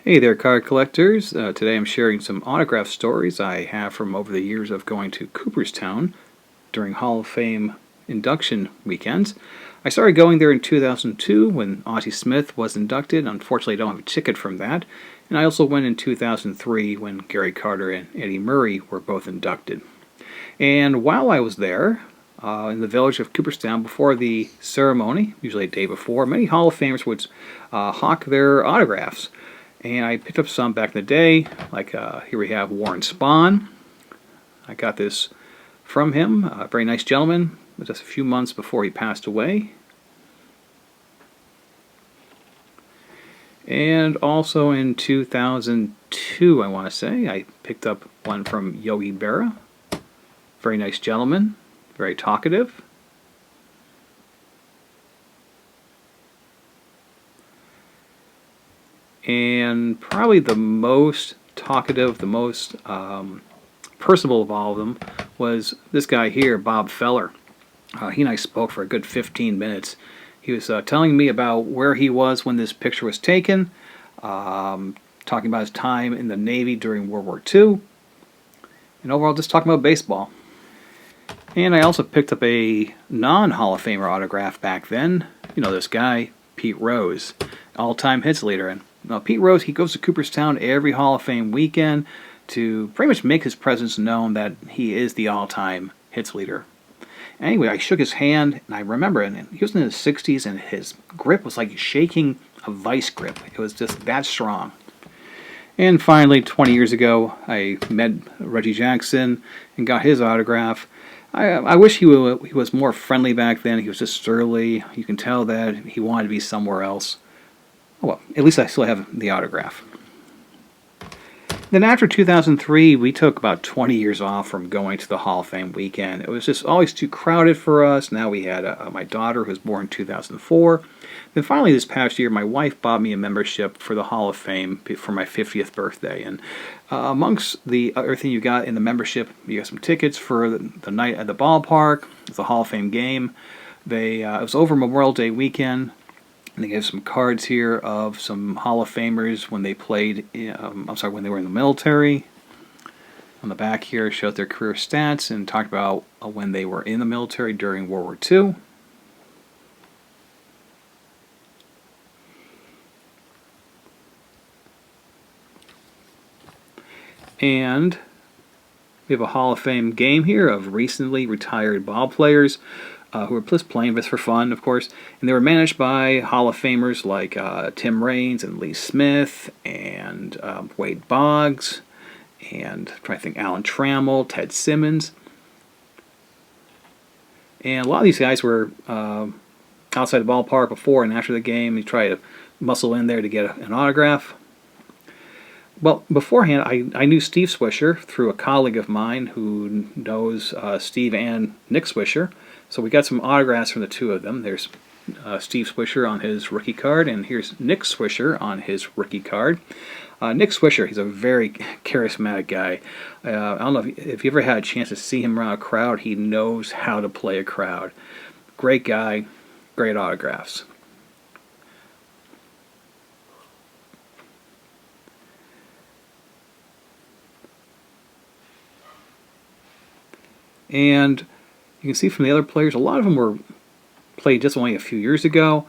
Hey there, card collectors. Today I'm sharing some autograph stories I have from over the years of going to Cooperstown during Hall of Fame induction weekends. I started going there in 2002 when Ozzie Smith was inducted. Unfortunately, I don't have a ticket from that. And I also went in 2003 when Gary Carter and Eddie Murray were both inducted. And while I was there, in the village of Cooperstown, before the ceremony, usually a day before, many Hall of Famers would hawk their autographs. And I picked up some back in the day, like here we have Warren Spahn. I got this from him, a very nice gentleman, just a few months before he passed away. And also in 2002, I want to say, I picked up one from Yogi Berra. Very nice gentleman, very talkative. And probably the most talkative, the most personable of all of them was this guy here, Bob Feller. He and I spoke for a good 15 minutes. He was telling me about where he was when this picture was taken, talking about his time in the Navy during World War II, and overall just talking about baseball. And I also picked up a non-Hall of Famer autograph back then. You know this guy, Pete Rose, all-time hits leader. And now, Pete Rose, he goes to Cooperstown every Hall of Fame weekend to pretty much make his presence known that he is the all-time hits leader. Anyway, I shook his hand, and I remember, and he was in his 60s, and his grip was like shaking a vice grip. It was just that strong. And finally, 20 years ago, I met Reggie Jackson and got his autograph. I wish he was more friendly back then. He was just surly. You can tell that he wanted to be somewhere else. Oh, well, at least I still have the autograph. Then after 2003, we took about 20 years off from going to the Hall of Fame weekend. It was just always too crowded for us. Now we had my daughter, who was born in 2004. Then finally this past year, my wife bought me a membership for the Hall of Fame for my 50th birthday. And amongst the everything you got in the membership, you got some tickets for the night at the ballpark, the Hall of Fame game. It was over Memorial Day weekend. And they gave some cards here of some Hall of Famers when they played, when they were in the military. On the back here shows their career stats and talked about when they were in the military during World War II. And we have a Hall of Fame game here of recently retired ball players. Who were just playing this for fun, of course. And they were managed by Hall of Famers like Tim Raines and Lee Smith and Wade Boggs and I'm trying to think, Alan Trammell, Ted Simmons. And a lot of these guys were outside the ballpark before and after the game. They tried to muscle in there to get an autograph. Well, beforehand, I knew Steve Swisher through a colleague of mine who knows Steve and Nick Swisher. So we got some autographs from the two of them. There's Steve Swisher on his rookie card, and here's Nick Swisher on his rookie card. Nick Swisher, he's a very charismatic guy. I don't know if you ever had a chance to see him around a crowd. He knows how to play a crowd. Great guy, great autographs. And you can see from the other players, a lot of them were played just only a few years ago.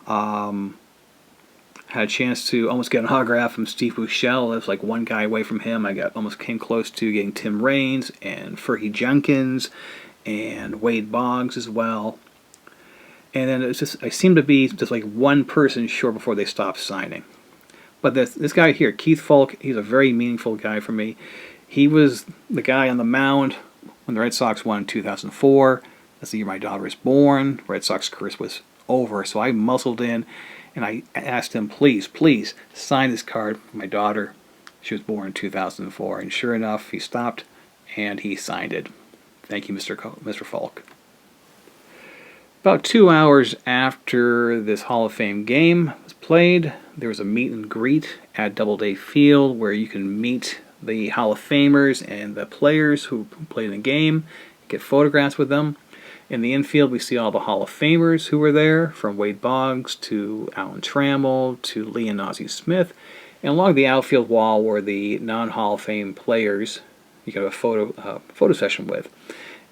Had a chance to almost get an autograph from Steve Buechele. It was like one guy away from him. I almost came close to getting Tim Raines and Fergie Jenkins and Wade Boggs as well. And then it's just, I seem to be just like one person short before they stopped signing. But this guy here, Keith Falk, he's a very meaningful guy for me. He was the guy on the mound when the Red Sox won in 2004. That's the year my daughter was born. Red Sox career was over, so I muscled in and I asked him, please, please sign this card for my daughter. She was born in 2004, and sure enough, he stopped and he signed it. Thank you, Mr. Falk. About 2 hours after this Hall of Fame game was played, there was a meet and greet at Doubleday Field where you can meet the Hall of Famers and the players who played in the game, get photographs with them. In the infield, we see all the Hall of Famers who were there, from Wade Boggs to Alan Trammell to Leon Ozzie Smith. And along the outfield wall were the non-Hall of Fame players you got a photo session with.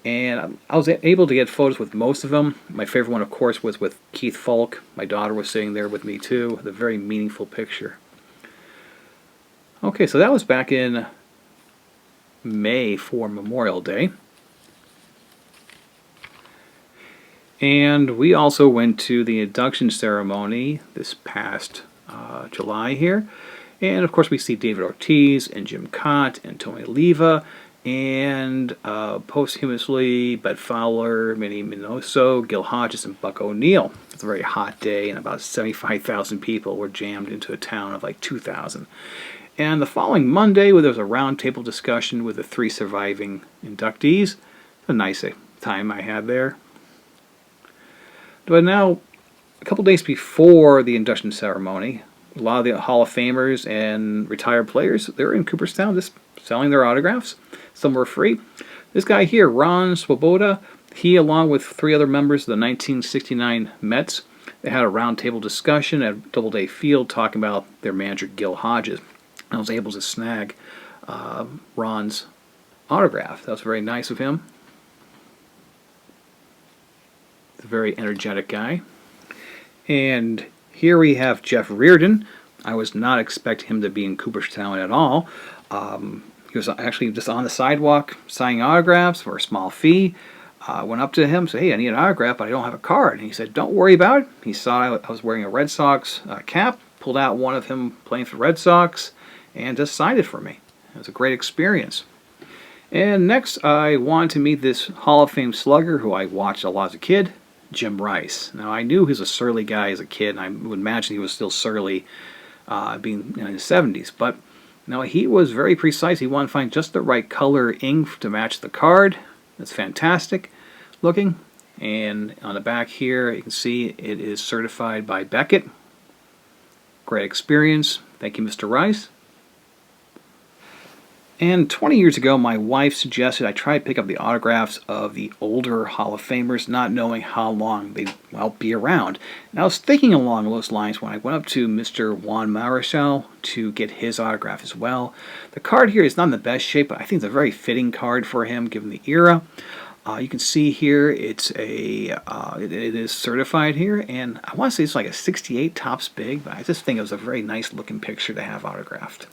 And I was able to get photos with most of them. My favorite one, of course, was with Keith Falk. My daughter was sitting there with me, too. A very meaningful picture. Okay, so that was back in May for Memorial Day. And we also went to the induction ceremony this past July here. And, of course, we see David Ortiz and Jim Cott and Tony Leva. And posthumously, Bud Fowler, Minnie Minoso, Gil Hodges, and Buck O'Neill. It's a very hot day, and about 75,000 people were jammed into a town of like 2,000. And the following Monday, there was a roundtable discussion with the 3 surviving inductees. A nice time I had there. But now, a couple days before the induction ceremony, a lot of the Hall of Famers and retired players, they were in Cooperstown just selling their autographs. Some were free. This guy here, Ron Swabota, he, along with 3 other members of the 1969 Mets, they had a roundtable discussion at Doubleday Field talking about their manager, Gil Hodges. I was able to snag Ron's autograph. That was very nice of him. He's a very energetic guy. And here we have Jeff Reardon. I was not expecting him to be in Cooperstown at all. He was actually just on the sidewalk signing autographs for a small fee. I went up to him and said, hey, I need an autograph, but I don't have a card. And he said, don't worry about it. He saw I was wearing a Red Sox cap, pulled out one of him playing for the Red Sox, and just signed it for me. It was a great experience. And next, I wanted to meet this Hall of Fame slugger who I watched a lot as a kid, Jim Rice. Now, I knew he was a surly guy as a kid, and I would imagine he was still surly being in his 70s. But no, he was very precise. He wanted to find just the right color ink to match the card. That's fantastic looking. And on the back here, you can see it is certified by Beckett. Great experience. Thank you, Mr. Rice. And 20 years ago, my wife suggested I try to pick up the autographs of the older Hall of Famers, not knowing how long they'd, well, be around. And I was thinking along those lines when I went up to Mr. Juan Maricel to get his autograph as well. The card here is not in the best shape, but I think it's a very fitting card for him given the era. You can see here it is certified here, and I want to say it's like a 68 tops big, but I just think it was a very nice looking picture to have autographed.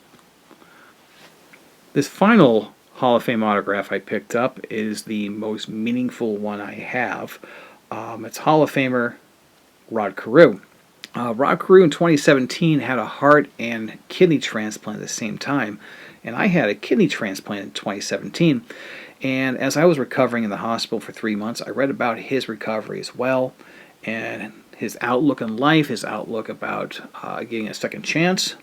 This final Hall of Fame autograph I picked up is the most meaningful one I have. It's Hall of Famer Rod Carew. Rod Carew in 2017 had a heart and kidney transplant at the same time, and I had a kidney transplant in 2017. And as I was recovering in the hospital for 3 months, I read about his recovery as well, and his outlook on life, his outlook about getting a second chance.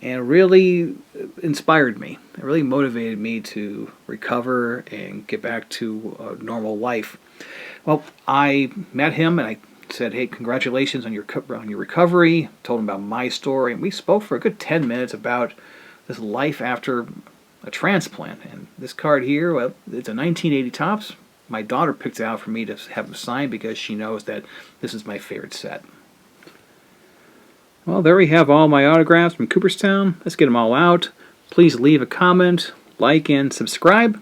And it really inspired me. It really motivated me to recover and get back to a normal life. Well, I met him and I said, hey, congratulations on your recovery. Told him about my story. And we spoke for a good 10 minutes about this life after a transplant. And this card here, well, it's a 1980 tops. My daughter picked it out for me to have him signed because she knows that this is my favorite set. Well, there we have all my autographs from Cooperstown. Let's get them all out. Please leave a comment, like, and subscribe.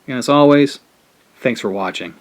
And as always, thanks for watching.